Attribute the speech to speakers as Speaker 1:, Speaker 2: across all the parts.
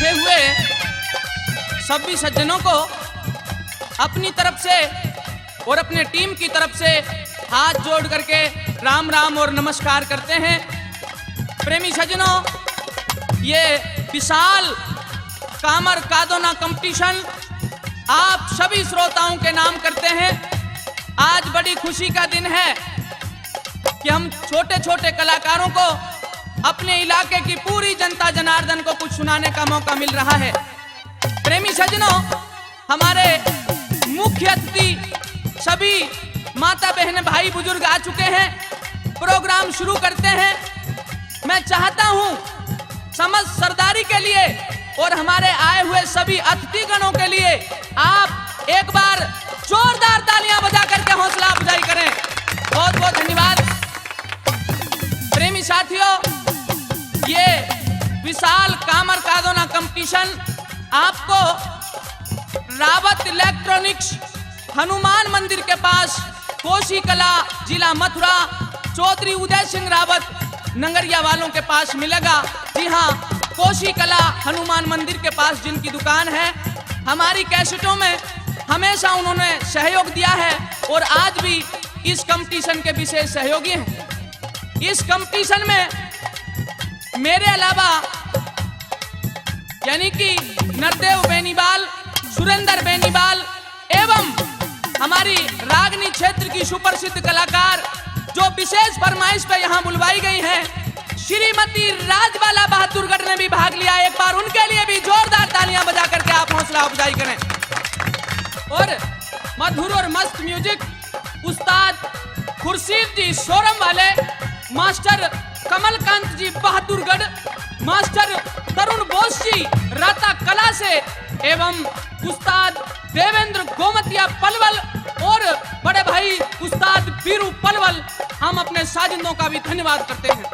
Speaker 1: बैठे हुए सभी सज्जनों को अपनी तरफ से और अपने टीम की तरफ से हाथ जोड़ करके राम राम और नमस्कार करते हैं। प्रेमी सज्जनों, ये विशाल कामर कादोना कंपटीशन आप सभी श्रोताओं के नाम करते हैं। आज बड़ी खुशी का दिन है कि हम छोटे छोटे कलाकारों को अपने इलाके की पूरी जनता जनार्दन को कुछ सुनाने का मौका मिल रहा है। प्रेमी सज्जनों, हमारे मुख्य अतिथि सभी माता बहन भाई बुजुर्ग आ चुके हैं। प्रोग्राम शुरू करते हैं। मैं चाहता हूं समझ सरदारी के लिए और हमारे आए हुए सभी अतिथिगणों के लिए आप एक बार जोरदार तालियां बजा करके हौसला अफजाई करें। बहुत बहुत धन्यवाद। प्रेमी साथियों, ये विशाल कामर कादोना कंपटीशन आपको रावत इलेक्ट्रॉनिक्स हनुमान मंदिर के पास कोसी कला जिला मथुरा चौधरी उदय सिंह रावत नंगरिया वालों के पास मिलेगा। जी हाँ, कोसी कला हनुमान मंदिर के पास जिनकी दुकान है। हमारी कैसेटों में हमेशा उन्होंने सहयोग दिया है और आज भी इस कंपटीशन के विशेष सहयोगी हैं। इस कंपटीशन में मेरे अलावा यानी कि नरदेव बेनीवाल, सुरेंद्र बेनीवाल एवं हमारी रागनी क्षेत्र की सुप्रसिद्ध कलाकार जो विशेष फरमाइश पे यहाँ बुलवाई गई हैं, श्रीमती राजबाला बहादुरगढ़ ने भी भाग लिया। एक बार उनके लिए भी जोरदार तालियां बजा करके आप हौसला अफजाई करें। और मधुर और मस्त म्यूजिक उस्ताद खुर्शीद जी शोरम वाले, मास्टर कमलकांत जी बहादुरगढ़, मास्टर तरुण बोस जी राता कला से एवं उस्ताद देवेंद्र गोमतिया पलवल और बड़े भाई उस्ताद बीरू पलवल, हम अपने साजिंदों का भी धन्यवाद करते हैं।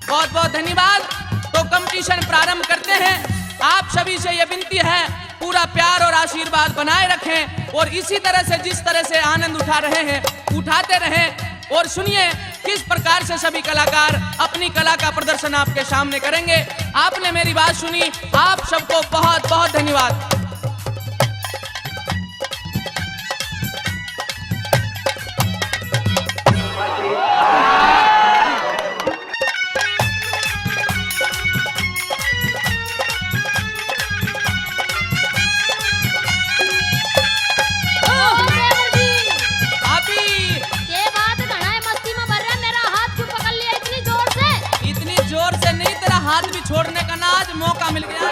Speaker 1: बहुत बहुत धन्यवाद। तो कंपटीशन प्रारंभ करते हैं। आप सभी से ये विनती है, पूरा प्यार और आशीर्वाद बनाए रखें और इसी तरह से जिस तरह से आनंद उठा रहे हैं उठाते रहें। और सुनिए किस प्रकार से सभी कलाकार अपनी कला का प्रदर्शन आपके सामने करेंगे। आपने मेरी बात सुनी, आप सबको बहुत बहुत धन्यवाद। हाथ भी छोड़ने का ना आज मौका मिल गया।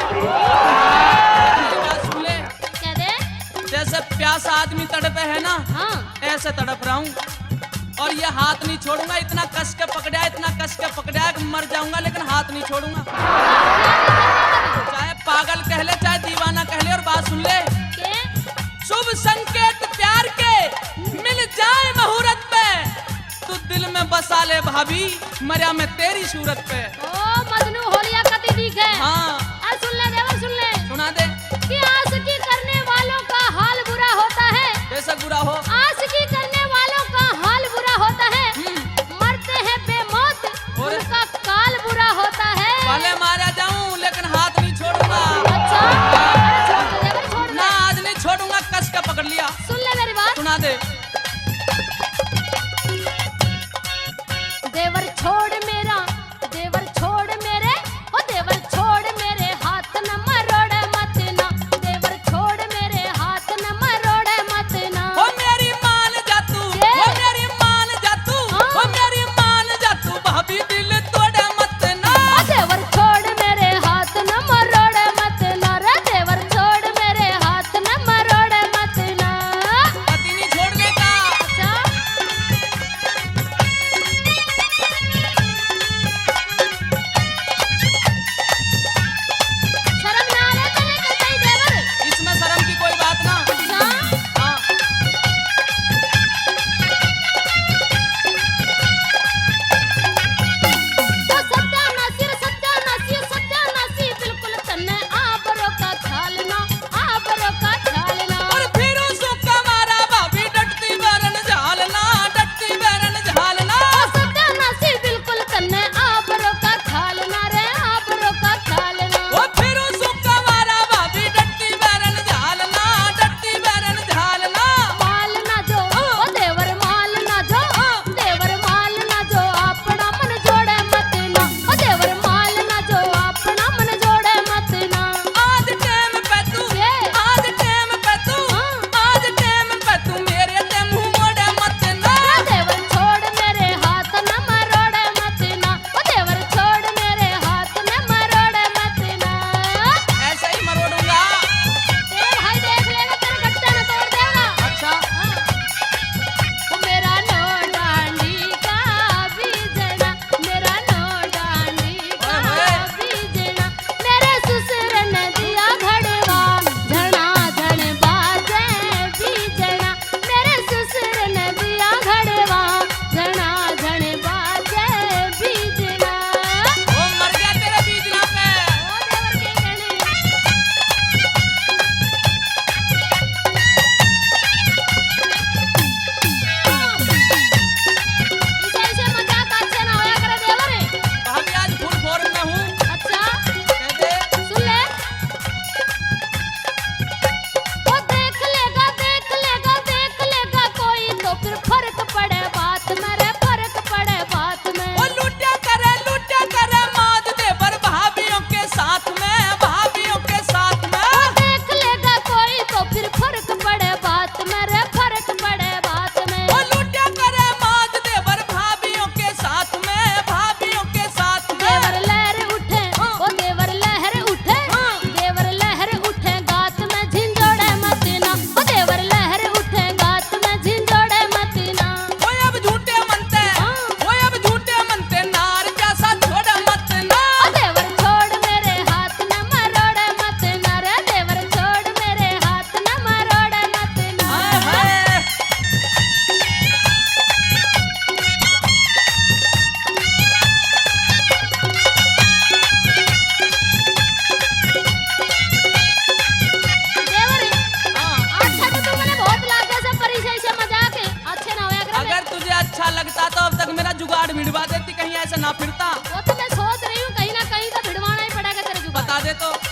Speaker 1: सुन ले,
Speaker 2: क्या दे?
Speaker 1: जैसे प्यासा आदमी तड़पे है ना,
Speaker 2: हाँ।
Speaker 1: ऐसे तड़प रहा हूँ और ये हाथ नहीं छोड़ूंगा। इतना कस के पकड़ा, इतना कस के पकड़ा कि मर जाऊंगा, लेकिन हाथ नहीं छोड़ूंगा। चाहे पागल कह ले, चाहे दीवाना कह ले। और बात सुन ले, शुभ संकेत प्यार के मिल जाए मुहूर्त पे, तू दिल में बसा ले भाभी मरिया मैं तेरी सूरत पे।
Speaker 2: ओ मजनू होलिया कति दिखे।
Speaker 1: हाँ,
Speaker 2: सुन ले देवर, सुन ले,
Speaker 1: सुना दे।
Speaker 2: कि आशिकी करने वालों का हाल बुरा होता है।
Speaker 1: कैसा बुरा हो?
Speaker 2: आशिकी करने वालों का हाल बुरा होता है, मरते हैं बेमौत, उनका काल बुरा होता है।
Speaker 1: भले मारा जाऊं लेकिन हाथ नहीं छोड़ूंगा।
Speaker 2: अच्छा, अरे छोड़ दे देवर, छोड़ दे।
Speaker 1: ना आज नहीं छोड़ूंगा, कस के पकड़ लिया।
Speaker 2: सुन ले मेरी बात,
Speaker 1: सुना दे।
Speaker 2: देवर छोड़ मेरा, देवर छोड़ मेरे
Speaker 1: बता दे तो